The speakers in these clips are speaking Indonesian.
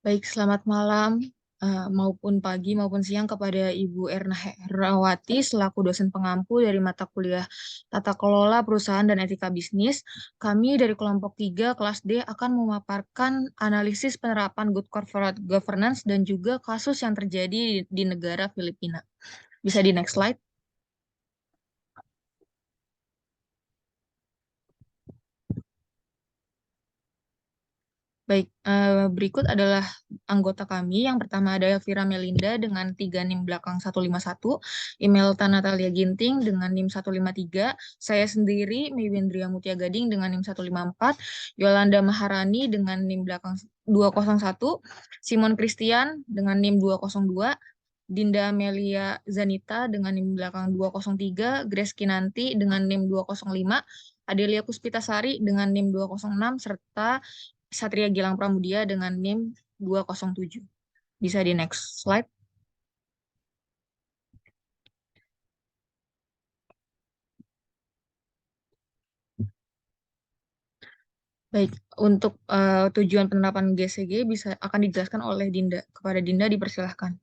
Baik, selamat malam maupun pagi maupun siang kepada Ibu Erna Herawati selaku dosen pengampu dari mata kuliah Tata Kelola Perusahaan dan Etika Bisnis. Kami dari kelompok 3 kelas D akan memaparkan analisis penerapan Good Corporate Governance dan juga kasus yang terjadi di negara Filipina. Bisa di next slide. Baik, berikut adalah anggota kami. Yang pertama ada Elvira Melinda dengan 3 NIM belakang 151, Imelda Natalia Ginting dengan NIM 153, saya sendiri Meiwindria Mutia Gading dengan NIM 154, Yolanda Maharani dengan NIM belakang 201, Simon Christian dengan NIM 202, Dinda Amelia Zanita dengan NIM belakang 203, Grace Kinanti dengan NIM 205, Adelia Puspitasari dengan NIM 206, serta Satria Gilang Pramudia dengan NIM 207. Bisa di next slide. Baik, untuk tujuan penerapan GCG akan dijelaskan oleh Dinda. Kepada Dinda dipersilahkan.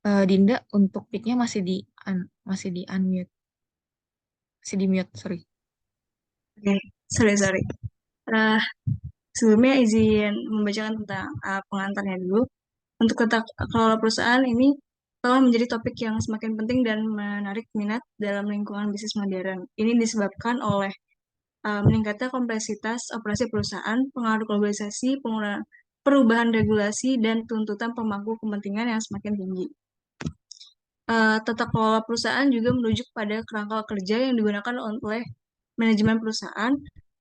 Dinda, untuk mic-nya masih di unmute, masih di mute, sorry. Oke, sorry. Eh, Sebelumnya izin membacakan tentang pengantarnya dulu. Untuk tata kelola perusahaan ini telah menjadi topik yang semakin penting dan menarik minat dalam lingkungan bisnis modern. Ini disebabkan oleh meningkatnya kompleksitas operasi perusahaan, pengaruh globalisasi, perubahan regulasi, dan tuntutan pemangku kepentingan yang semakin tinggi. Tata kelola perusahaan juga merujuk pada kerangka kerja yang digunakan oleh manajemen perusahaan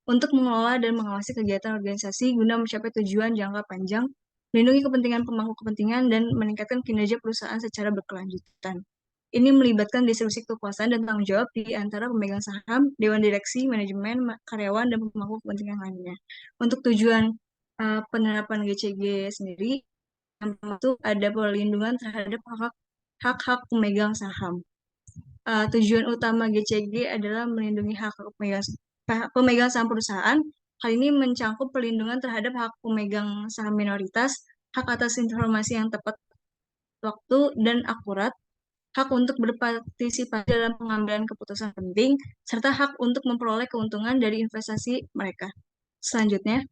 untuk mengelola dan mengawasi kegiatan organisasi guna mencapai tujuan jangka panjang, melindungi kepentingan pemangku kepentingan, dan meningkatkan kinerja perusahaan secara berkelanjutan. Ini melibatkan distribusi kekuasaan dan tanggung jawab di antara pemegang saham, dewan direksi, manajemen, karyawan, dan pemangku kepentingan lainnya. Untuk tujuan penerapan GCG sendiri, yang pertama itu ada perlindungan terhadap hak-hak pemegang saham. Tujuan utama GCG adalah melindungi hak pemegang saham perusahaan. Hal ini mencangkup perlindungan terhadap hak pemegang saham minoritas, hak atas informasi yang tepat waktu dan akurat, hak untuk berpartisipasi dalam pengambilan keputusan penting, serta hak untuk memperoleh keuntungan dari investasi mereka. Selanjutnya,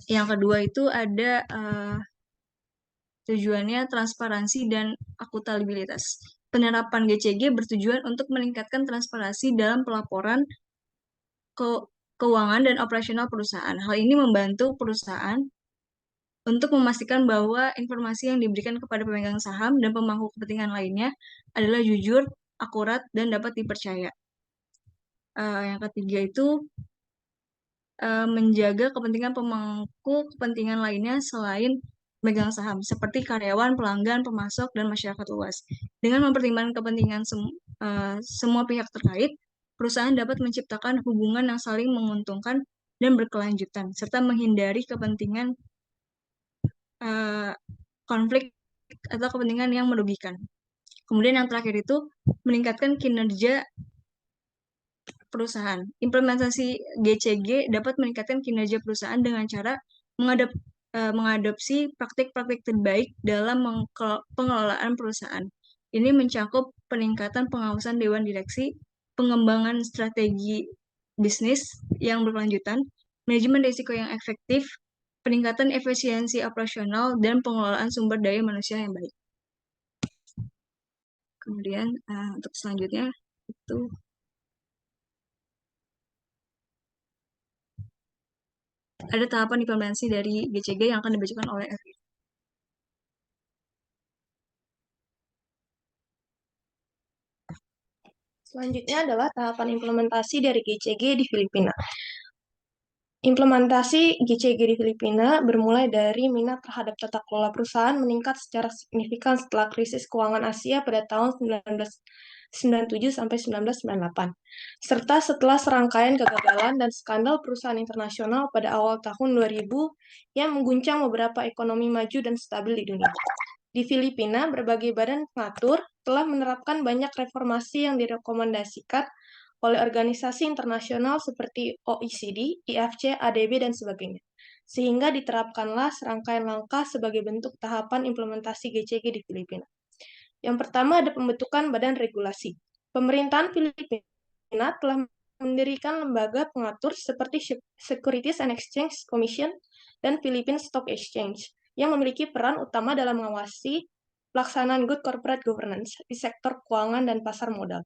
yang kedua itu ada tujuannya transparansi dan akuntabilitas. Penerapan GCG bertujuan untuk meningkatkan transparansi dalam pelaporan ke keuangan dan operasional perusahaan. Hal ini membantu perusahaan untuk memastikan bahwa informasi yang diberikan kepada pemegang saham dan pemangku kepentingan lainnya adalah jujur, akurat, dan dapat dipercaya. Yang ketiga itu menjaga kepentingan pemangku kepentingan lainnya selain pemegang saham, seperti karyawan, pelanggan, pemasok, dan masyarakat luas. Dengan mempertimbangkan kepentingan semua pihak terkait, perusahaan dapat menciptakan hubungan yang saling menguntungkan dan berkelanjutan, serta menghindari kepentingan konflik atau kepentingan yang merugikan. Kemudian yang terakhir itu meningkatkan kinerja perusahaan. Implementasi GCG dapat meningkatkan kinerja perusahaan dengan cara mengadopsi praktik-praktik terbaik dalam pengelolaan perusahaan. Ini mencakup peningkatan pengawasan dewan direksi, pengembangan strategi bisnis yang berkelanjutan, manajemen risiko yang efektif, peningkatan efisiensi operasional, dan pengelolaan sumber daya manusia yang baik. Kemudian untuk selanjutnya itu ada tahapan implementasi dari GCG yang akan dibacakan oleh Evi. Selanjutnya adalah tahapan implementasi dari GCG di Filipina. Implementasi GCG di Filipina bermulai dari minat terhadap tata kelola perusahaan meningkat secara signifikan setelah krisis keuangan Asia pada tahun 1997-1998, serta setelah serangkaian kegagalan dan skandal perusahaan internasional pada awal tahun 2000 yang mengguncang beberapa ekonomi maju dan stabil di dunia. Di Filipina, berbagai badan pengatur telah menerapkan banyak reformasi yang direkomendasikan oleh organisasi internasional seperti OECD, IFC, ADB, dan sebagainya. Sehingga diterapkanlah serangkaian langkah sebagai bentuk tahapan implementasi GCG di Filipina. Yang pertama ada pembentukan badan regulasi. Pemerintahan Filipina telah mendirikan lembaga pengatur seperti Securities and Exchange Commission dan Philippine Stock Exchange yang memiliki peran utama dalam mengawasi pelaksanaan good corporate governance di sektor keuangan dan pasar modal.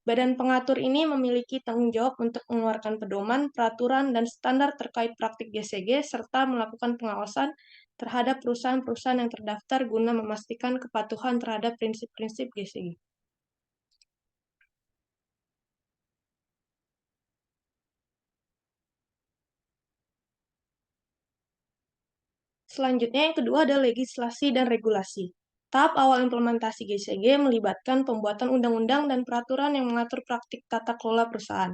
Badan pengatur ini memiliki tanggung jawab untuk mengeluarkan pedoman, peraturan, dan standar terkait praktik GCG, serta melakukan pengawasan terhadap perusahaan-perusahaan yang terdaftar guna memastikan kepatuhan terhadap prinsip-prinsip GCG. Selanjutnya yang kedua adalah legislasi dan regulasi. Tahap awal implementasi GCG melibatkan pembuatan undang-undang dan peraturan yang mengatur praktik tata kelola perusahaan.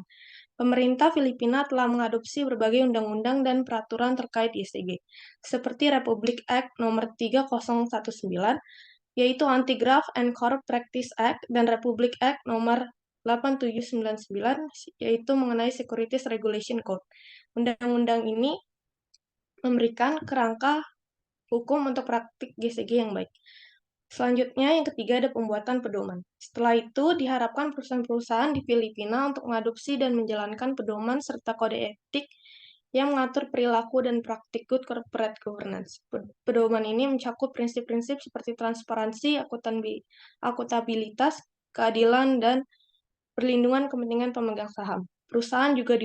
Pemerintah Filipina telah mengadopsi berbagai undang-undang dan peraturan terkait GCG, seperti Republic Act Nomor 3019, yaitu Anti-Graft and Corrupt Practice Act, dan Republic Act Nomor 8799, yaitu mengenai Securities Regulation Code. Undang-undang ini memberikan kerangka hukum untuk praktik GCG yang baik. Selanjutnya, yang ketiga ada pembuatan pedoman. Setelah itu, diharapkan perusahaan-perusahaan di Filipina untuk mengadopsi dan menjalankan pedoman serta kode etik yang mengatur perilaku dan praktik good corporate governance. Pedoman ini mencakup prinsip-prinsip seperti transparansi, akuntabilitas, keadilan, dan perlindungan kepentingan pemegang saham. Perusahaan juga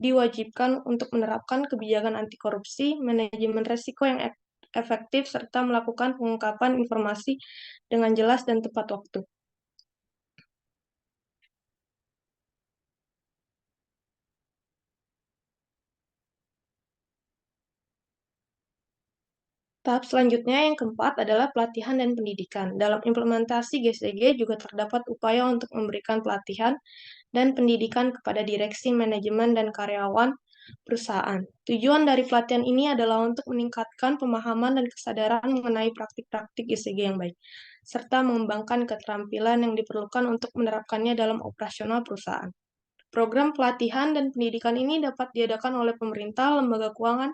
diwajibkan untuk menerapkan kebijakan anti korupsi, manajemen resiko yang efektif, serta melakukan pengungkapan informasi dengan jelas dan tepat waktu. Tahap selanjutnya yang keempat adalah pelatihan dan pendidikan. Dalam implementasi GCG juga terdapat upaya untuk memberikan pelatihan dan pendidikan kepada direksi, manajemen, dan karyawan perusahaan. Tujuan dari pelatihan ini adalah untuk meningkatkan pemahaman dan kesadaran mengenai praktik-praktik GCG yang baik, serta mengembangkan keterampilan yang diperlukan untuk menerapkannya dalam operasional perusahaan. Program pelatihan dan pendidikan ini dapat diadakan oleh pemerintah, lembaga keuangan,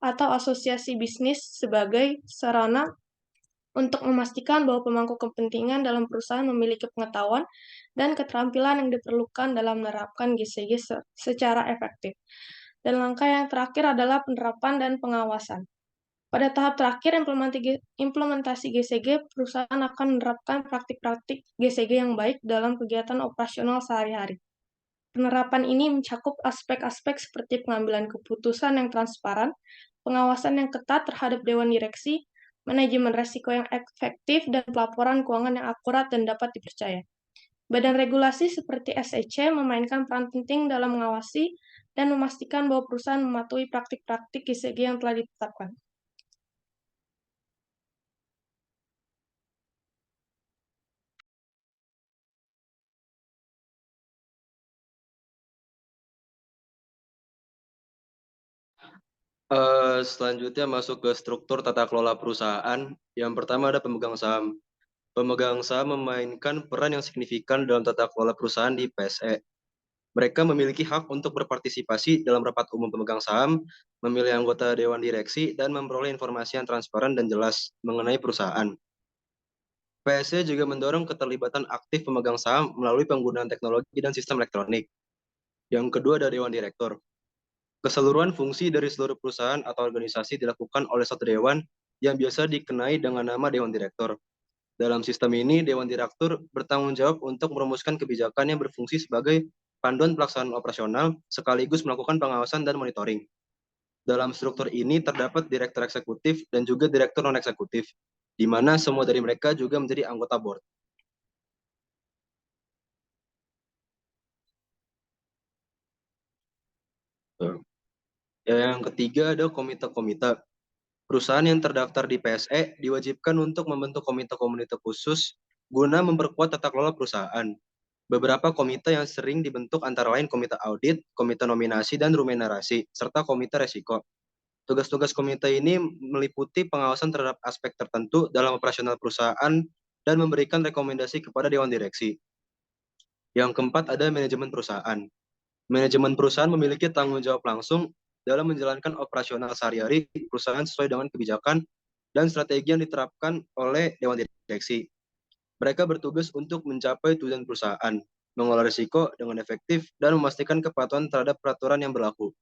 atau asosiasi bisnis sebagai sarana untuk memastikan bahwa pemangku kepentingan dalam perusahaan memiliki pengetahuan dan keterampilan yang diperlukan dalam menerapkan GCG secara efektif. Dan langkah yang terakhir adalah penerapan dan pengawasan. Pada tahap terakhir implementasi GCG, perusahaan akan menerapkan praktik-praktik GCG yang baik dalam kegiatan operasional sehari-hari. Penerapan ini mencakup aspek-aspek seperti pengambilan keputusan yang transparan, pengawasan yang ketat terhadap dewan direksi, manajemen resiko yang efektif, dan pelaporan keuangan yang akurat dan dapat dipercaya. Badan regulasi seperti SEC memainkan peran penting dalam mengawasi dan memastikan bahwa perusahaan mematuhi praktik-praktik GCG yang telah ditetapkan. Selanjutnya masuk ke struktur tata kelola perusahaan. Yang pertama ada pemegang saham. Pemegang saham memainkan peran yang signifikan dalam tata kelola perusahaan di PSE. Mereka memiliki hak untuk berpartisipasi dalam rapat umum pemegang saham, memilih anggota dewan direksi, dan memperoleh informasi yang transparan dan jelas mengenai perusahaan. PSE juga mendorong keterlibatan aktif pemegang saham melalui penggunaan teknologi dan sistem elektronik. Yang kedua ada dewan direktur. Keseluruhan fungsi dari seluruh perusahaan atau organisasi dilakukan oleh satu dewan yang biasa dikenai dengan nama Dewan Direktur. Dalam sistem ini, Dewan Direktur bertanggung jawab untuk merumuskan kebijakan yang berfungsi sebagai panduan pelaksanaan operasional, sekaligus melakukan pengawasan dan monitoring. Dalam struktur ini terdapat direktur eksekutif dan juga direktur non-eksekutif, di mana semua dari mereka juga menjadi anggota board. Yang ketiga ada komite-komite. Perusahaan yang terdaftar di PSE diwajibkan untuk membentuk komite-komite khusus guna memperkuat tata kelola perusahaan. Beberapa komite yang sering dibentuk antara lain komite audit, komite nominasi dan remunerasi, serta komite resiko. Tugas-tugas komite ini meliputi pengawasan terhadap aspek tertentu dalam operasional perusahaan dan memberikan rekomendasi kepada dewan direksi. Yang keempat ada manajemen perusahaan. Manajemen perusahaan memiliki tanggung jawab langsung dalam menjalankan operasional sehari-hari perusahaan sesuai dengan kebijakan dan strategi yang diterapkan oleh dewan direksi. Mereka bertugas untuk mencapai tujuan perusahaan, mengelola risiko dengan efektif, dan memastikan kepatuhan terhadap peraturan yang berlaku.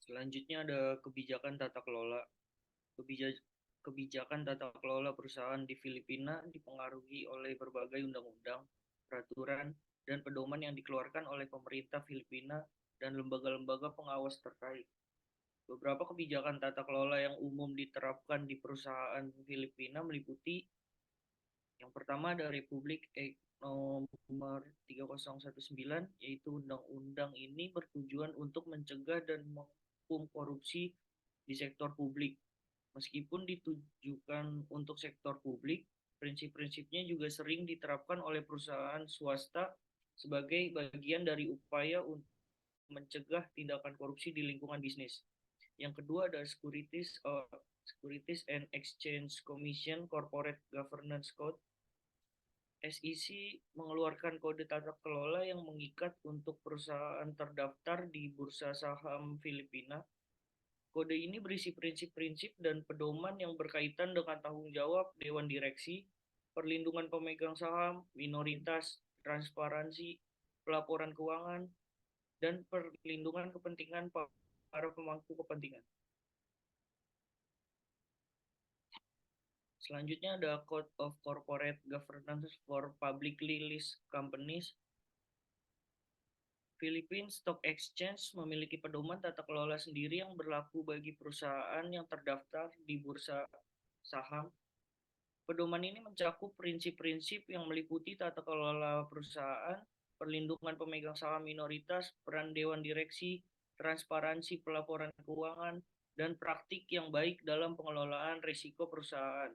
Selanjutnya ada kebijakan tata kelola. Kebijakan tata kelola perusahaan di Filipina dipengaruhi oleh berbagai undang-undang, peraturan, dan pedoman yang dikeluarkan oleh pemerintah Filipina dan lembaga-lembaga pengawas terkait. Beberapa kebijakan tata kelola yang umum diterapkan di perusahaan Filipina meliputi yang pertama ada Republik Act nomor 3019, yaitu undang-undang ini bertujuan untuk mencegah dan menghukum korupsi di sektor publik. Meskipun ditujukan untuk sektor publik, prinsip-prinsipnya juga sering diterapkan oleh perusahaan swasta sebagai bagian dari upaya untuk mencegah tindakan korupsi di lingkungan bisnis. Yang kedua ada Securities and Exchange Commission Corporate Governance Code. SEC mengeluarkan kode tata kelola yang mengikat untuk perusahaan terdaftar di Bursa Saham Filipina. Kode ini berisi prinsip-prinsip dan pedoman yang berkaitan dengan tanggung jawab Dewan Direksi, perlindungan pemegang saham, minoritas, transparansi, pelaporan keuangan, dan perlindungan kepentingan para pemangku kepentingan. Selanjutnya ada Code of Corporate Governance for Publicly Listed Companies. Philippine Stock Exchange memiliki pedoman tata kelola sendiri yang berlaku bagi perusahaan yang terdaftar di bursa saham. Pedoman ini mencakup prinsip-prinsip yang meliputi tata kelola perusahaan, perlindungan pemegang saham minoritas, peran dewan direksi, transparansi pelaporan keuangan, dan praktik yang baik dalam pengelolaan risiko perusahaan.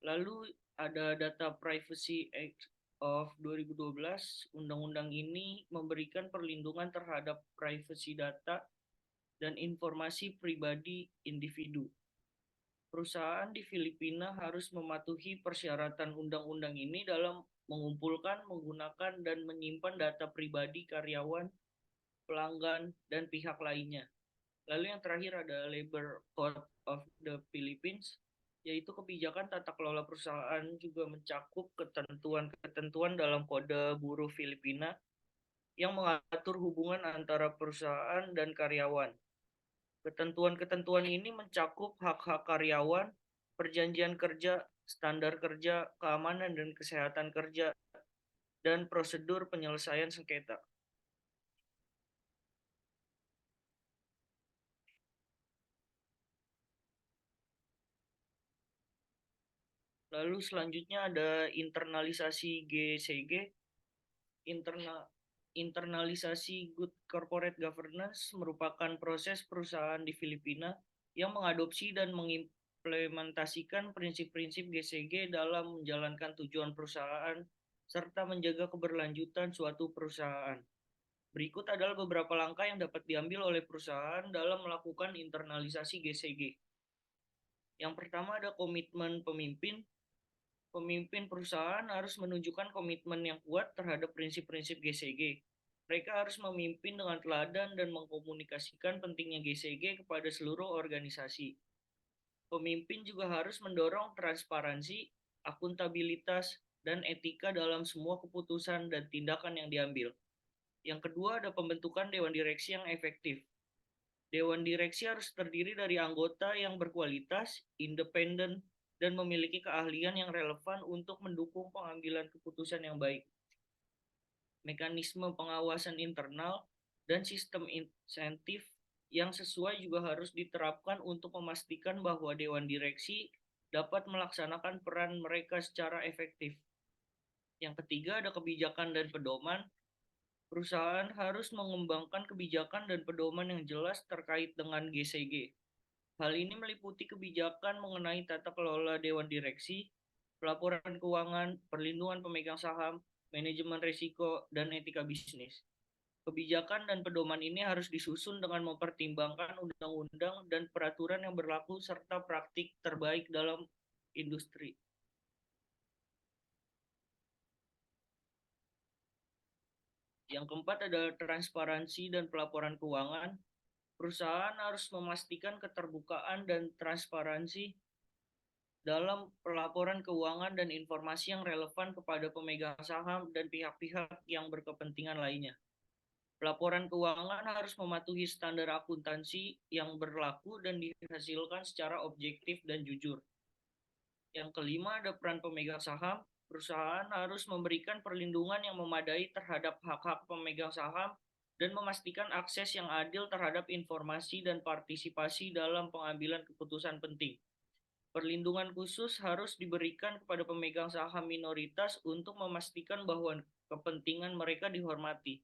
Lalu ada Data Privacy Act of 2012, undang-undang ini memberikan perlindungan terhadap privasi data dan informasi pribadi individu. Perusahaan di Filipina harus mematuhi persyaratan undang-undang ini dalam mengumpulkan, menggunakan, dan menyimpan data pribadi karyawan, pelanggan, dan pihak lainnya. Lalu yang terakhir ada Labor Code of the Philippines, yaitu kebijakan tata kelola perusahaan juga mencakup ketentuan-ketentuan dalam Kode Buruh Filipina yang mengatur hubungan antara perusahaan dan karyawan. Ketentuan-ketentuan ini mencakup hak-hak karyawan, perjanjian kerja, standar kerja, keamanan dan kesehatan kerja, dan prosedur penyelesaian sengketa. Lalu selanjutnya ada internalisasi GCG. Internalisasi Good Corporate Governance merupakan proses perusahaan di Filipina yang mengadopsi dan mengimplementasikan prinsip-prinsip GCG dalam menjalankan tujuan perusahaan serta menjaga keberlanjutan suatu perusahaan. Berikut adalah beberapa langkah yang dapat diambil oleh perusahaan dalam melakukan internalisasi GCG. Yang pertama ada komitmen pemimpin. Pemimpin perusahaan harus menunjukkan komitmen yang kuat terhadap prinsip-prinsip GCG. Mereka harus memimpin dengan teladan dan mengkomunikasikan pentingnya GCG kepada seluruh organisasi. Pemimpin juga harus mendorong transparansi, akuntabilitas, dan etika dalam semua keputusan dan tindakan yang diambil. Yang kedua ada pembentukan dewan direksi yang efektif. Dewan direksi harus terdiri dari anggota yang berkualitas, independen, dan memiliki keahlian yang relevan untuk mendukung pengambilan keputusan yang baik. Mekanisme pengawasan internal dan sistem insentif yang sesuai juga harus diterapkan untuk memastikan bahwa dewan direksi dapat melaksanakan peran mereka secara efektif. Yang ketiga ada kebijakan dan pedoman. Perusahaan harus mengembangkan kebijakan dan pedoman yang jelas terkait dengan GCG. Hal ini meliputi kebijakan mengenai tata kelola dewan direksi, pelaporan keuangan, perlindungan pemegang saham, manajemen risiko, dan etika bisnis. Kebijakan dan pedoman ini harus disusun dengan mempertimbangkan undang-undang dan peraturan yang berlaku serta praktik terbaik dalam industri. Yang keempat adalah transparansi dan pelaporan keuangan. Perusahaan harus memastikan keterbukaan dan transparansi dalam pelaporan keuangan dan informasi yang relevan kepada pemegang saham dan pihak-pihak yang berkepentingan lainnya. Pelaporan keuangan harus mematuhi standar akuntansi yang berlaku dan dihasilkan secara objektif dan jujur. Yang kelima ada peran pemegang saham. Perusahaan harus memberikan perlindungan yang memadai terhadap hak-hak pemegang saham dan memastikan akses yang adil terhadap informasi dan partisipasi dalam pengambilan keputusan penting. Perlindungan khusus harus diberikan kepada pemegang saham minoritas untuk memastikan bahwa kepentingan mereka dihormati.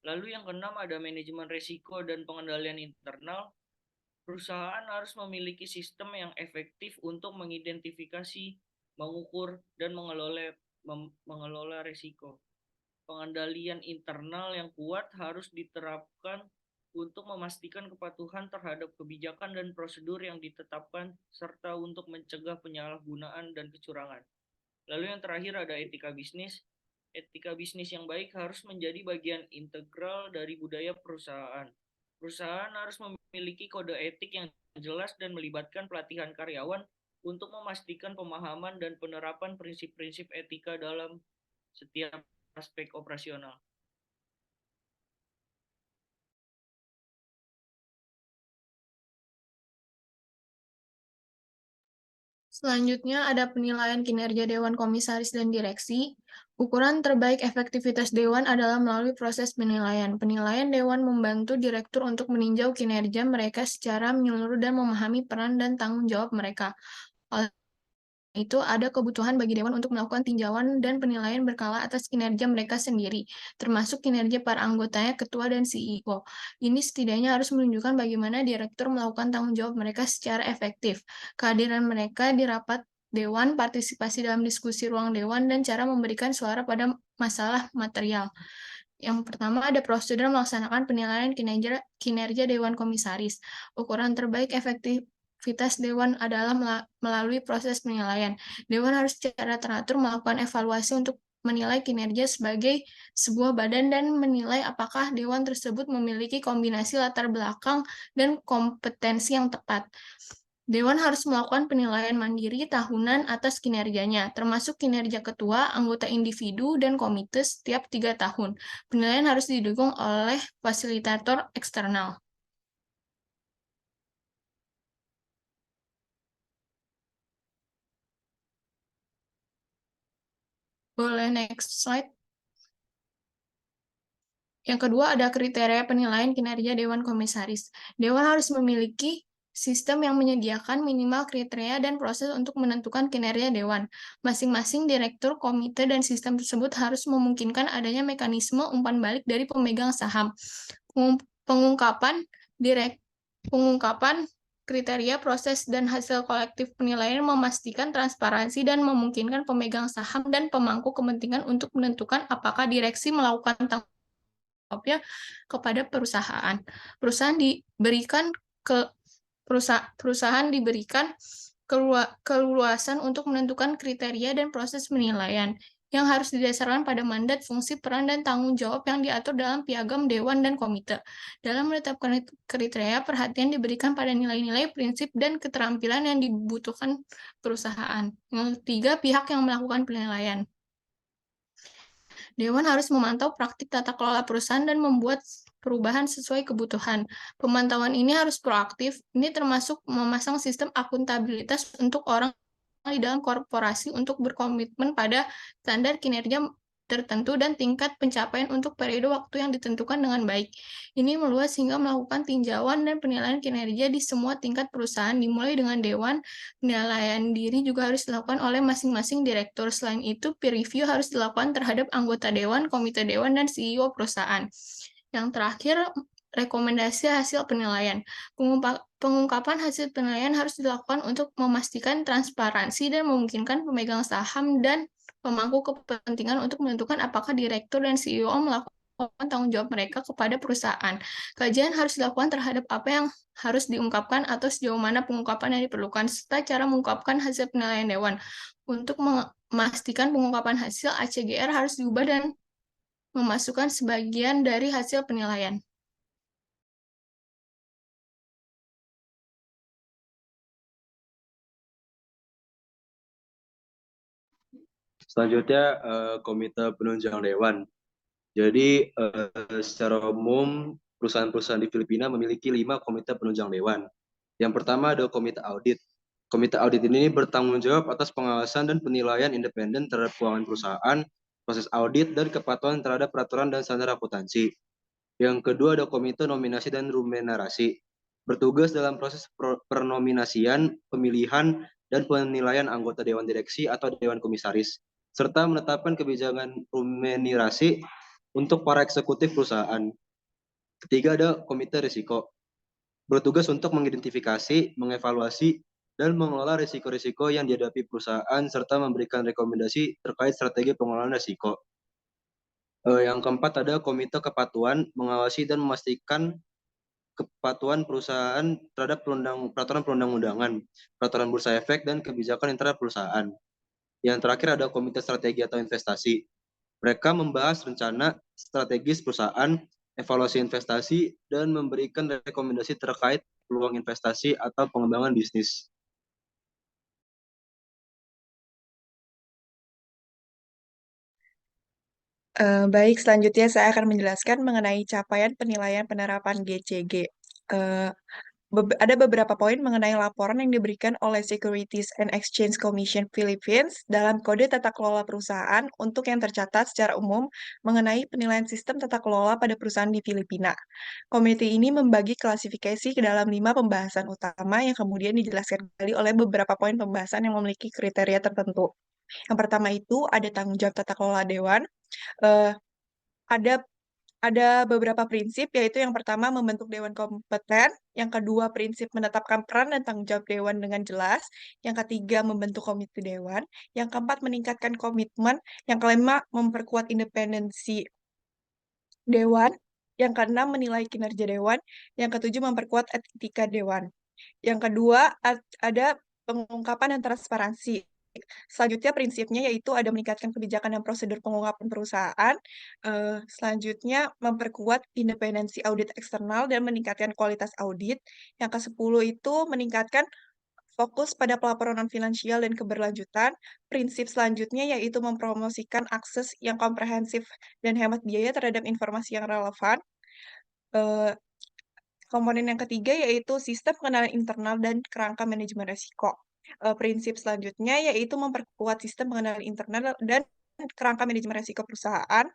Lalu yang keenam ada manajemen risiko dan pengendalian internal. Perusahaan harus memiliki sistem yang efektif untuk mengidentifikasi, mengukur, dan mengelola risiko. Pengendalian internal yang kuat harus diterapkan untuk memastikan kepatuhan terhadap kebijakan dan prosedur yang ditetapkan, serta untuk mencegah penyalahgunaan dan kecurangan. Lalu yang terakhir ada etika bisnis. Etika bisnis yang baik harus menjadi bagian integral dari budaya perusahaan. Perusahaan harus memiliki kode etik yang jelas dan melibatkan pelatihan karyawan untuk memastikan pemahaman dan penerapan prinsip-prinsip etika dalam setiap aspek operasional. Selanjutnya ada penilaian kinerja Dewan Komisaris dan Direksi. Ukuran terbaik efektivitas Dewan adalah melalui proses penilaian. Penilaian Dewan membantu direktur untuk meninjau kinerja mereka secara menyeluruh dan memahami peran dan tanggung jawab mereka. Oleh itu, ada kebutuhan bagi Dewan untuk melakukan tinjauan dan penilaian berkala atas kinerja mereka sendiri, termasuk kinerja para anggotanya, ketua, dan CEO. Ini setidaknya harus menunjukkan bagaimana direktur melakukan tanggung jawab mereka secara efektif, kehadiran mereka di rapat Dewan, partisipasi dalam diskusi ruang Dewan, dan cara memberikan suara pada masalah material. Yang pertama ada prosedur melaksanakan penilaian kinerja Dewan Komisaris. Ukuran terbaik efektivitas Dewan adalah melalui proses penilaian. Dewan harus secara teratur melakukan evaluasi untuk menilai kinerja sebagai sebuah badan dan menilai apakah Dewan tersebut memiliki kombinasi latar belakang dan kompetensi yang tepat. Dewan harus melakukan penilaian mandiri tahunan atas kinerjanya, termasuk kinerja ketua, anggota individu, dan komite setiap 3 tahun. Penilaian harus didukung oleh fasilitator eksternal. Boleh next slide. Yang kedua ada kriteria penilaian kinerja Dewan Komisaris. Dewan harus memiliki sistem yang menyediakan minimal kriteria dan proses untuk menentukan kinerja Dewan. Masing-masing direktur, komite, dan sistem tersebut harus memungkinkan adanya mekanisme umpan balik dari pemegang saham. Pengungkapan kriteria, proses, dan hasil kolektif penilaian memastikan transparansi dan memungkinkan pemegang saham dan pemangku kepentingan untuk menentukan apakah direksi melakukan tanggung jawabnya kepada perusahaan. Perusahaan diberikan keleluasan untuk menentukan kriteria dan proses penilaian yang harus didasarkan pada mandat, fungsi, peran, dan tanggung jawab yang diatur dalam piagam Dewan dan Komite. Dalam menetapkan kriteria, perhatian diberikan pada nilai-nilai, prinsip, dan keterampilan yang dibutuhkan perusahaan. Yang ketiga, pihak yang melakukan penilaian. Dewan harus memantau praktik tata kelola perusahaan dan membuat perubahan sesuai kebutuhan. Pemantauan ini harus proaktif. Ini termasuk memasang sistem akuntabilitas untuk orang di dalam korporasi untuk berkomitmen pada standar kinerja tertentu dan tingkat pencapaian untuk periode waktu yang ditentukan dengan baik. Ini meluas hingga melakukan tinjauan dan penilaian kinerja di semua tingkat perusahaan, dimulai dengan Dewan. Penilaian diri juga harus dilakukan oleh masing-masing direktur. Selain itu, peer review harus dilakukan terhadap anggota Dewan, komite Dewan, dan CEO perusahaan. Yang terakhir, rekomendasi hasil penilaian. Pengungkapan hasil penilaian harus dilakukan untuk memastikan transparansi dan memungkinkan pemegang saham dan pemangku kepentingan untuk menentukan apakah direktur dan CEO melakukan tanggung jawab mereka kepada perusahaan. Kajian harus dilakukan terhadap apa yang harus diungkapkan atau sejauh mana pengungkapan yang diperlukan, serta cara mengungkapkan hasil penilaian dewan. Untuk memastikan pengungkapan hasil, ACGR harus diubah dan memasukkan sebagian dari hasil penilaian. Selanjutnya Komite Penunjang Dewan. Jadi secara umum perusahaan-perusahaan di Filipina memiliki 5 komite penunjang dewan. Yang pertama ada komite audit. Komite audit ini bertanggung jawab atas pengawasan dan penilaian independen terhadap keuangan perusahaan, proses audit, dan kepatuhan terhadap peraturan dan standar akuntansi. Yang kedua ada komite nominasi dan remunerasi. Bertugas dalam proses pernominasian, pemilihan, dan penilaian anggota dewan direksi atau dewan komisaris, serta menetapkan kebijakan remunerasi untuk para eksekutif perusahaan. Ketiga ada komite risiko. Bertugas untuk mengidentifikasi, mengevaluasi, dan mengelola risiko-risiko yang dihadapi perusahaan serta memberikan rekomendasi terkait strategi pengelolaan risiko. Yang keempat ada komite kepatuhan, mengawasi dan memastikan kepatuhan perusahaan terhadap peraturan perundang-undangan, peraturan bursa efek, dan kebijakan internal perusahaan. Yang terakhir ada komite strategi atau investasi. Mereka membahas rencana strategis perusahaan, evaluasi investasi, dan memberikan rekomendasi terkait peluang investasi atau pengembangan bisnis. Baik, selanjutnya saya akan menjelaskan mengenai capaian penilaian penerapan GCG. Ada beberapa poin mengenai laporan yang diberikan oleh Securities and Exchange Commission Philippines dalam Kode Tata Kelola Perusahaan untuk yang tercatat secara umum mengenai penilaian sistem tata kelola pada perusahaan di Filipina. Komite ini membagi klasifikasi ke dalam 5 pembahasan utama yang kemudian dijelaskan kembali oleh beberapa poin pembahasan yang memiliki kriteria tertentu. Yang pertama itu ada tanggung jawab tata kelola dewan. Ada beberapa prinsip, yaitu yang pertama membentuk dewan kompeten, yang kedua prinsip menetapkan peran dan tanggung jawab dewan dengan jelas, yang ketiga membentuk komite dewan, yang keempat meningkatkan komitmen, yang kelima memperkuat independensi dewan, yang keenam menilai kinerja dewan, yang ketujuh memperkuat etika dewan. Yang kedua ada pengungkapan dan transparansi. Selanjutnya prinsipnya yaitu ada meningkatkan kebijakan dan prosedur pengungkapan perusahaan. Selanjutnya memperkuat independensi audit eksternal dan meningkatkan kualitas audit. Yang ke-10 itu meningkatkan fokus pada pelaporan non-finansial dan keberlanjutan. Prinsip selanjutnya yaitu mempromosikan akses yang komprehensif dan hemat biaya terhadap informasi yang relevan. Komponen yang ketiga yaitu sistem pengenalan internal dan kerangka manajemen risiko. Prinsip selanjutnya yaitu memperkuat sistem pengenalan internal dan kerangka manajemen risiko perusahaan.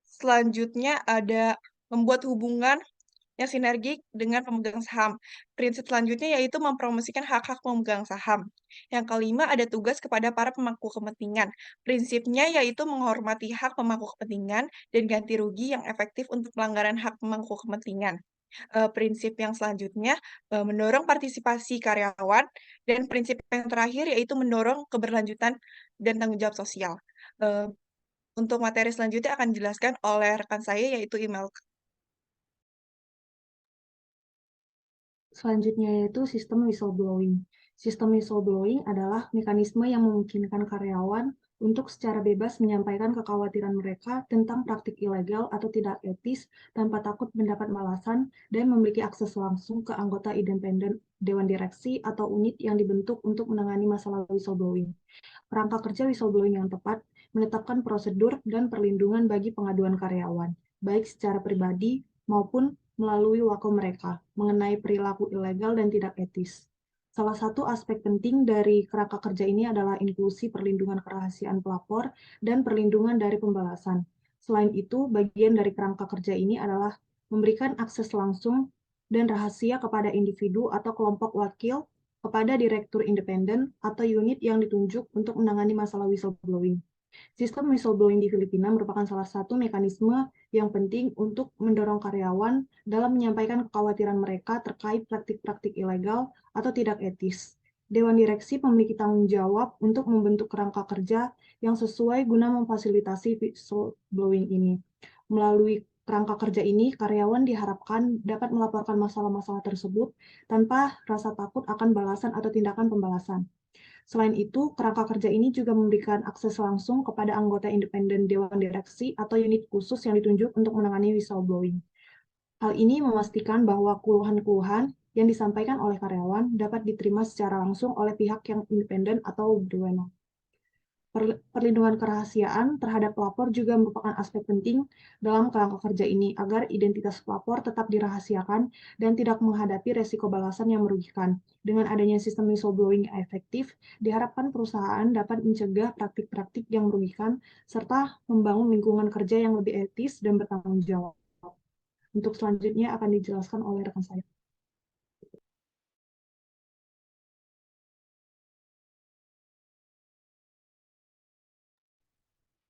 Selanjutnya ada membuat hubungan yang sinergik dengan pemegang saham. Prinsip selanjutnya yaitu mempromosikan hak-hak pemegang saham. Yang kelima ada tugas kepada para pemangku kepentingan. Prinsipnya yaitu menghormati hak pemangku kepentingan dan ganti rugi yang efektif untuk pelanggaran hak pemangku kepentingan. Prinsip yang selanjutnya mendorong partisipasi karyawan, dan prinsip yang terakhir yaitu mendorong keberlanjutan dan tanggung jawab sosial. Untuk materi selanjutnya akan dijelaskan oleh rekan saya yaitu Imelka. Selanjutnya yaitu sistem whistleblowing. Sistem whistleblowing adalah mekanisme yang memungkinkan karyawan untuk secara bebas menyampaikan kekhawatiran mereka tentang praktik ilegal atau tidak etis tanpa takut mendapat balasan dan memiliki akses langsung ke anggota independen dewan direksi atau unit yang dibentuk untuk menangani masalah whistleblowing. Kerangka kerja whistleblowing yang tepat menetapkan prosedur dan perlindungan bagi pengaduan karyawan, baik secara pribadi maupun melalui wako mereka, mengenai perilaku ilegal dan tidak etis. Salah satu aspek penting dari kerangka kerja ini adalah inklusi perlindungan kerahasiaan pelapor dan perlindungan dari pembalasan. Selain itu, bagian dari kerangka kerja ini adalah memberikan akses langsung dan rahasia kepada individu atau kelompok wakil kepada direktur independen atau unit yang ditunjuk untuk menangani masalah whistleblowing. Sistem whistleblowing di Filipina merupakan salah satu mekanisme yang penting untuk mendorong karyawan dalam menyampaikan kekhawatiran mereka terkait praktik-praktik ilegal atau tidak etis. Dewan Direksi memiliki tanggung jawab untuk membentuk kerangka kerja yang sesuai guna memfasilitasi whistleblowing ini. Melalui kerangka kerja ini, karyawan diharapkan dapat melaporkan masalah-masalah tersebut tanpa rasa takut akan balasan atau tindakan pembalasan. Selain itu, kerangka kerja ini juga memberikan akses langsung kepada anggota independen Dewan Direksi atau unit khusus yang ditunjuk untuk menangani whistleblowing. Hal ini memastikan bahwa keluhan-keluhan yang disampaikan oleh karyawan dapat diterima secara langsung oleh pihak yang independen atau berwenang. Perlindungan kerahasiaan terhadap pelapor juga merupakan aspek penting dalam kerangka kerja ini agar identitas pelapor tetap dirahasiakan dan tidak menghadapi resiko balasan yang merugikan. Dengan adanya sistem whistleblowing yang efektif, diharapkan perusahaan dapat mencegah praktik-praktik yang merugikan serta membangun lingkungan kerja yang lebih etis dan bertanggung jawab. Untuk selanjutnya akan dijelaskan oleh rekan saya.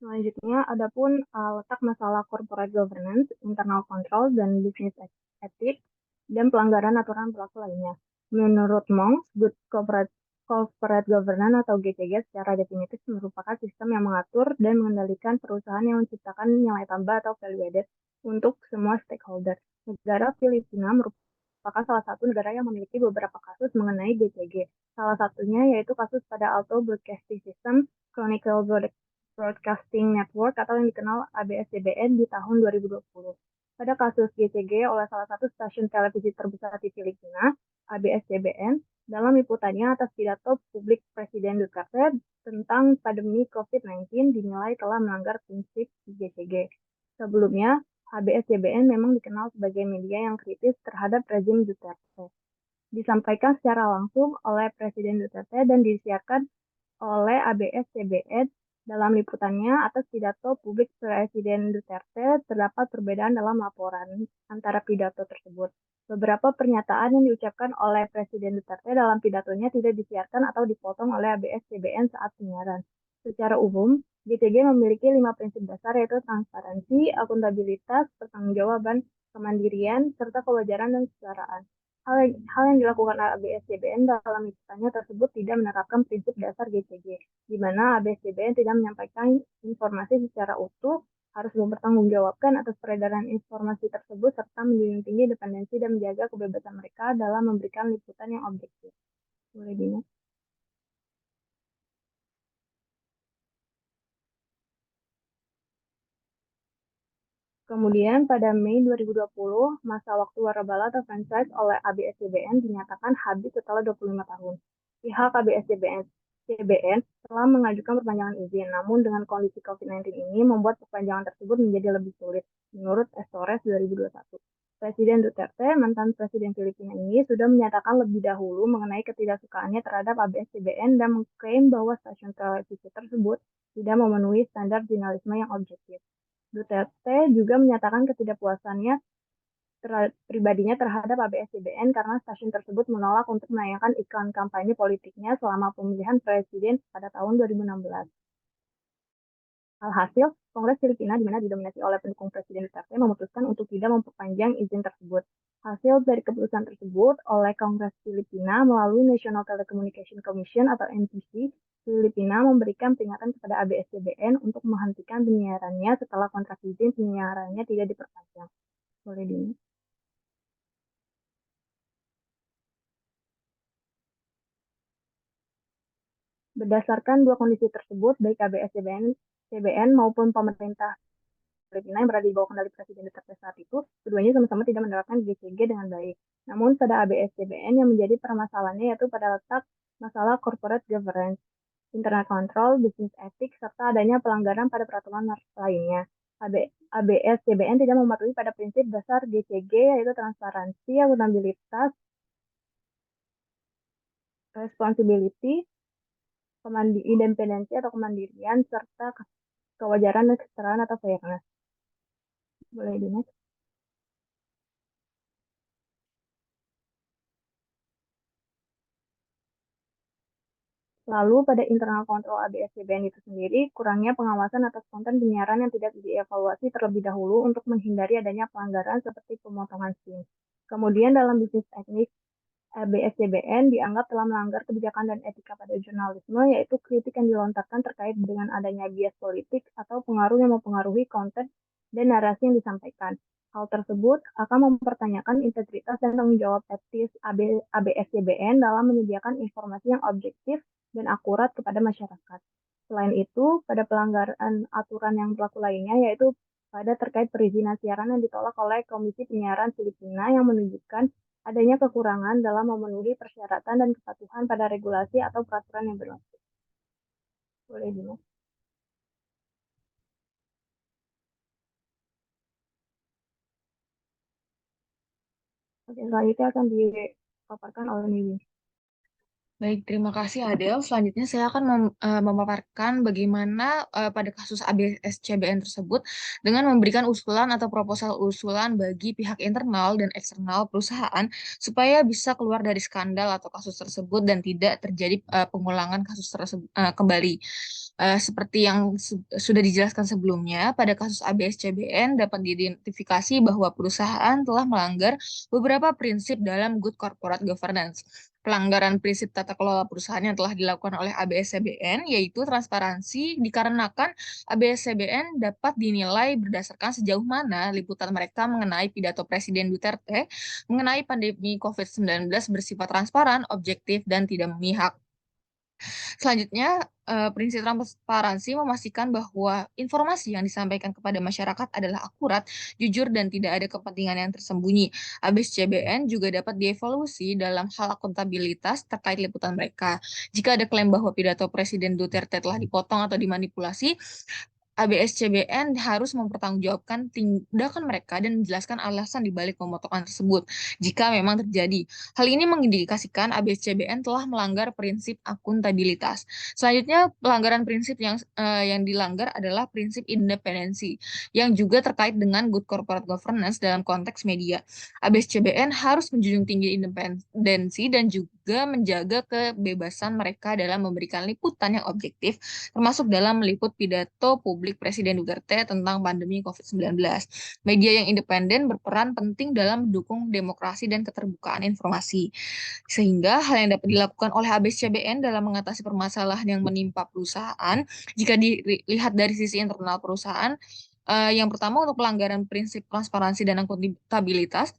Selanjutnya, adapun letak masalah corporate governance, internal control, dan business ethics, dan pelanggaran aturan berlaku lainnya. Menurut Monks, Good Corporate Governance atau GCG secara definitif merupakan sistem yang mengatur dan mengendalikan perusahaan yang menciptakan nilai tambah atau value added untuk semua stakeholder. Negara Filipina merupakan salah satu negara yang memiliki beberapa kasus mengenai GCG. Salah satunya yaitu kasus pada Alto Broadcasting System, Chronicle Broadcasting Network atau yang dikenal ABS-CBN di tahun 2020. Pada kasus GCG oleh salah satu stasiun televisi terbesar di Filipina, ABS-CBN, dalam liputannya atas pidato publik Presiden Duterte tentang pandemi COVID-19 dinilai telah melanggar prinsip GCG. Sebelumnya, ABS-CBN memang dikenal sebagai media yang kritis terhadap rezim Duterte. Disampaikan secara langsung oleh Presiden Duterte dan disiarkan oleh ABS-CBN dalam liputannya atas pidato publik Presiden Duterte, terdapat perbedaan dalam laporan antara pidato tersebut. Beberapa pernyataan yang diucapkan oleh Presiden Duterte dalam pidatonya tidak disiarkan atau dipotong oleh ABS-CBN saat penyiaran. Secara umum, GCG memiliki 5 prinsip dasar yaitu transparansi, akuntabilitas, pertanggungjawaban, kemandirian, serta kewajaran dan kesetaraan. Hal yang dilakukan ABS-CBN dalam liputannya tersebut tidak menerapkan prinsip dasar GCG, di mana ABS-CBN tidak menyampaikan informasi secara utuh, harus mempertanggungjawabkan atas peredaran informasi tersebut, serta menjunjung tinggi independensi dan menjaga kebebasan mereka dalam memberikan liputan yang objektif. Boleh Dina? Kemudian pada Mei 2020, masa waktu warabala atau franchise oleh ABS-CBN dinyatakan habis setelah 25 tahun. Pihak ABS-CBN telah mengajukan perpanjangan izin, namun dengan kondisi COVID-19 ini membuat perpanjangan tersebut menjadi lebih sulit, menurut Estores 2021. Presiden Duterte, mantan Presiden Filipina ini, sudah menyatakan lebih dahulu mengenai ketidaksukaannya terhadap ABS-CBN dan mengklaim bahwa stasiun televisi tersebut tidak memenuhi standar jurnalisme yang objektif. Duterte juga menyatakan ketidakpuasannya pribadinya terhadap ABS-CBN karena stasiun tersebut menolak untuk menayangkan iklan kampanye politiknya selama pemilihan presiden pada tahun 2016. Alhasil, Kongres Filipina di mana didominasi oleh pendukung Presiden Duterte memutuskan untuk tidak memperpanjang izin tersebut. Hasil dari keputusan tersebut oleh Kongres Filipina melalui National Telecommunication Commission atau NTC, Filipina memberikan peringatan kepada ABS-CBN untuk menghentikan penyiarannya setelah kontrak izin penyiarannya tidak diperpanjang. Boleh Dini? Berdasarkan dua kondisi tersebut, baik ABS-CBN maupun pemerintah Filipina yang berada di bawah kendali Presiden Duterte saat itu, keduanya sama-sama tidak menerapkan GCG dengan baik. Namun pada ABS-CBN yang menjadi permasalahannya yaitu pada letak masalah corporate governance, internal control, business ethics, serta adanya pelanggaran pada peraturan lainnya. ABS-CBN tidak mematuhi pada prinsip dasar GCG yaitu transparansi, akuntabilitas, responsibility, independensi atau kemandirian, serta kewajaran dan kesetaraan atau fairness. Boleh di next. Lalu pada internal kontrol ABS-CBN itu sendiri, kurangnya pengawasan atas konten penyiaran yang tidak dievaluasi terlebih dahulu untuk menghindari adanya pelanggaran seperti pemotongan SIM. Kemudian dalam bisnis teknis, ABS-CBN dianggap telah melanggar kebijakan dan etika pada jurnalisme, yaitu kritik yang dilontarkan terkait dengan adanya bias politik atau pengaruh yang mempengaruhi konten dan narasi yang disampaikan. Hal tersebut akan mempertanyakan integritas dan tanggung jawab etis ABS-CBN dalam menyediakan informasi yang objektif dan akurat kepada masyarakat. Selain itu, pada pelanggaran aturan yang berlaku lainnya, yaitu pada terkait perizinan siaran yang ditolak oleh Komisi Penyiaran Filipina yang menunjukkan adanya kekurangan dalam memenuhi persyaratan dan kepatuhan pada regulasi atau peraturan yang berlaku. Boleh Dimas? Oke, selanjutnya akan dipaparkan oleh Niwi. Baik, terima kasih Adel. Selanjutnya saya akan memaparkan bagaimana pada kasus ABS-CBN tersebut dengan memberikan usulan atau proposal usulan bagi pihak internal dan eksternal perusahaan supaya bisa keluar dari skandal atau kasus tersebut dan tidak terjadi pengulangan kasus tersebut kembali. Seperti yang sudah dijelaskan sebelumnya, pada kasus ABS-CBN dapat diidentifikasi bahwa perusahaan telah melanggar beberapa prinsip dalam Good Corporate Governance. Pelanggaran prinsip tata kelola perusahaan yang telah dilakukan oleh ABS-CBN yaitu transparansi dikarenakan ABS-CBN dapat dinilai berdasarkan sejauh mana liputan mereka mengenai pidato Presiden Duterte mengenai pandemi COVID-19 bersifat transparan, objektif, dan tidak memihak. Selanjutnya, prinsip transparansi memastikan bahwa informasi yang disampaikan kepada masyarakat adalah akurat, jujur, dan tidak ada kepentingan yang tersembunyi. ABS-CBN juga dapat dievaluasi dalam hal akuntabilitas terkait liputan mereka. Jika ada klaim bahwa pidato Presiden Duterte telah dipotong atau dimanipulasi, ABS-CBN harus mempertanggungjawabkan tindakan mereka dan menjelaskan alasan dibalik pemotongan tersebut jika memang terjadi. Hal ini mengindikasikan ABS-CBN telah melanggar prinsip akuntabilitas. Selanjutnya, pelanggaran prinsip yang dilanggar adalah prinsip independensi yang juga terkait dengan good corporate governance dalam konteks media. ABS-CBN harus menjunjung tinggi independensi dan juga menjaga kebebasan mereka dalam memberikan liputan yang objektif, termasuk dalam meliput pidato publik Presiden Duterte tentang pandemi COVID-19. Media yang independen berperan penting dalam mendukung demokrasi dan keterbukaan informasi. Sehingga hal yang dapat dilakukan oleh ABS-CBN dalam mengatasi permasalahan yang menimpa perusahaan, jika dilihat dari sisi internal perusahaan, yang pertama untuk pelanggaran prinsip transparansi dan akuntabilitas,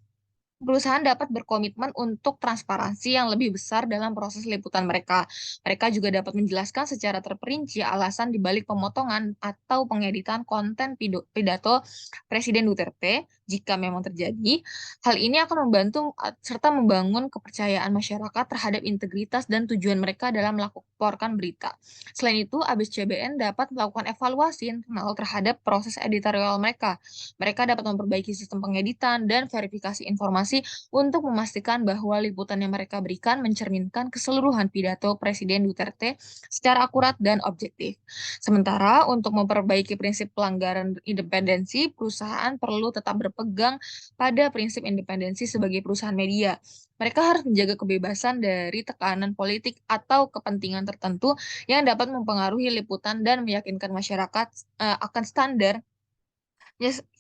perusahaan dapat berkomitmen untuk transparansi yang lebih besar dalam proses liputan mereka. Mereka juga dapat menjelaskan secara terperinci alasan dibalik pemotongan atau pengeditan konten pidato Presiden Duterte jika memang terjadi. Hal ini akan membantu serta membangun kepercayaan masyarakat terhadap integritas dan tujuan mereka dalam melaporkan berita. Selain itu, ABS-CBN dapat melakukan evaluasi internal terhadap proses editorial mereka. Mereka dapat memperbaiki sistem pengeditan dan verifikasi informasi untuk memastikan bahwa liputan yang mereka berikan mencerminkan keseluruhan pidato Presiden Duterte secara akurat dan objektif. Sementara untuk memperbaiki prinsip pelanggaran independensi, perusahaan perlu tetap berpegang pada prinsip independensi sebagai perusahaan media. Mereka harus menjaga kebebasan dari tekanan politik atau kepentingan tertentu yang dapat mempengaruhi liputan dan meyakinkan masyarakat akan standar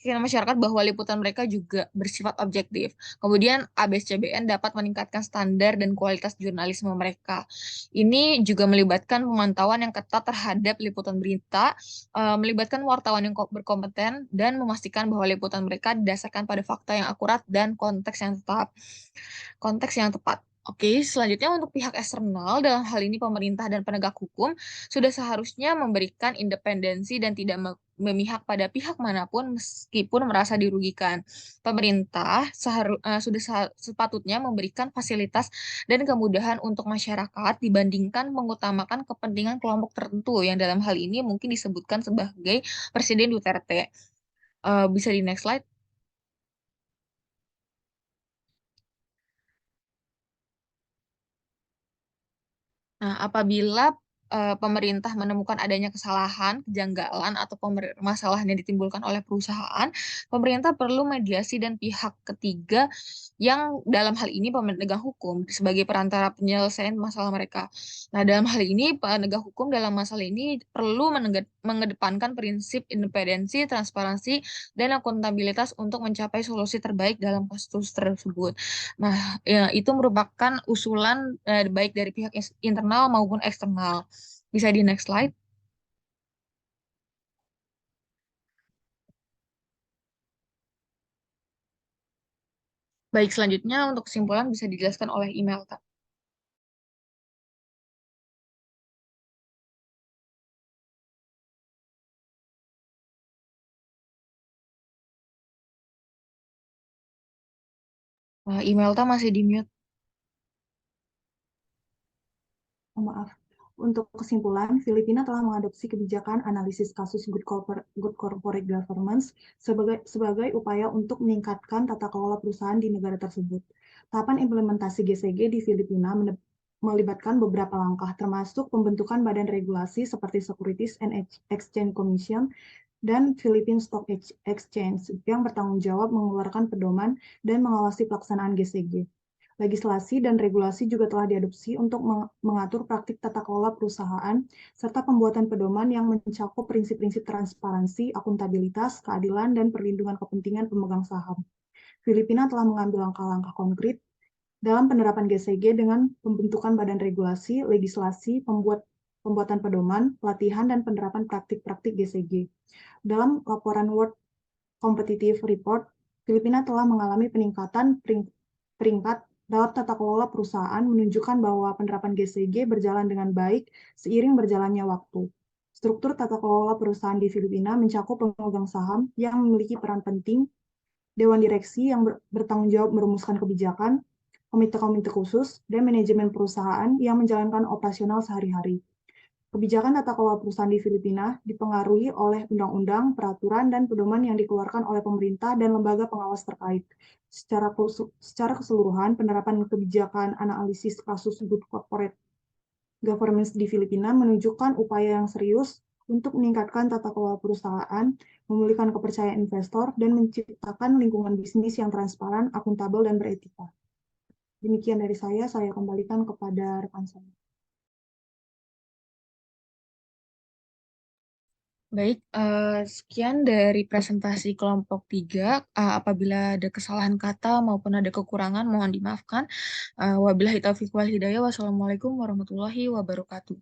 masyarakat bahwa liputan mereka juga bersifat objektif. Kemudian ABS-CBN dapat meningkatkan standar dan kualitas jurnalisme mereka. Ini juga melibatkan pemantauan yang ketat terhadap liputan berita, melibatkan wartawan yang berkompeten, dan memastikan bahwa liputan mereka didasarkan pada fakta yang akurat dan konteks yang tepat. Oke, selanjutnya untuk pihak eksternal, dalam hal ini pemerintah dan penegak hukum, sudah seharusnya memberikan independensi dan tidak memihak pada pihak manapun meskipun merasa dirugikan. Pemerintah sudah sepatutnya memberikan fasilitas dan kemudahan untuk masyarakat dibandingkan mengutamakan kepentingan kelompok tertentu yang dalam hal ini mungkin disebutkan sebagai Presiden Duterte. Bisa di next slide. Nah, apabila pemerintah menemukan adanya kesalahan, kejanggalan, atau permasalahan yang ditimbulkan oleh perusahaan, pemerintah perlu mediasi dan pihak ketiga yang dalam hal ini penegak hukum sebagai perantara penyelesaian masalah mereka. Nah, dalam hal ini penegak hukum dalam masalah ini perlu mengedepankan prinsip independensi, transparansi, dan akuntabilitas untuk mencapai solusi terbaik dalam kasus tersebut. Nah, ya, itu merupakan usulan baik dari pihak internal maupun eksternal. Bisa di next slide. Baik, selanjutnya untuk kesimpulan bisa dijelaskan oleh email, Kak. Email masih di mute. Maaf. Untuk kesimpulan, Filipina telah mengadopsi kebijakan analisis kasus good corporate governance sebagai upaya untuk meningkatkan tata kelola perusahaan di negara tersebut. Tahapan implementasi GCG di Filipina melibatkan beberapa langkah, termasuk pembentukan badan regulasi seperti Securities and Exchange Commission dan Philippine Stock Exchange yang bertanggung jawab mengeluarkan pedoman dan mengawasi pelaksanaan GCG. Legislasi dan regulasi juga telah diadopsi untuk mengatur praktik tata kelola perusahaan, serta pembuatan pedoman yang mencakup prinsip-prinsip transparansi, akuntabilitas, keadilan, dan perlindungan kepentingan pemegang saham. Filipina telah mengambil langkah-langkah konkret dalam penerapan GCG dengan pembentukan badan regulasi, legislasi, pembuatan pedoman, pelatihan, dan penerapan praktik-praktik GCG. Dalam laporan World Competitive Report, Filipina telah mengalami peningkatan peringkat dalam tata kelola perusahaan, menunjukkan bahwa penerapan GCG berjalan dengan baik seiring berjalannya waktu. Struktur tata kelola perusahaan di Filipina mencakup pemegang saham yang memiliki peran penting, dewan direksi yang bertanggung jawab merumuskan kebijakan, komite-komite khusus, dan manajemen perusahaan yang menjalankan operasional sehari-hari. Kebijakan tata kelola perusahaan di Filipina dipengaruhi oleh undang-undang, peraturan, dan pedoman yang dikeluarkan oleh pemerintah dan lembaga pengawas terkait. Secara keseluruhan, penerapan kebijakan analisis kasus good corporate governance di Filipina menunjukkan upaya yang serius untuk meningkatkan tata kelola perusahaan, memulihkan kepercayaan investor, dan menciptakan lingkungan bisnis yang transparan, akuntabel, dan beretika. Demikian dari saya kembalikan kepada rekan saya. Baik, sekian dari presentasi kelompok 3. Apabila ada kesalahan kata maupun ada kekurangan, mohon dimaafkan. Wabillahi taufiq wal hidayah. Wassalamualaikum warahmatullahi wabarakatuh.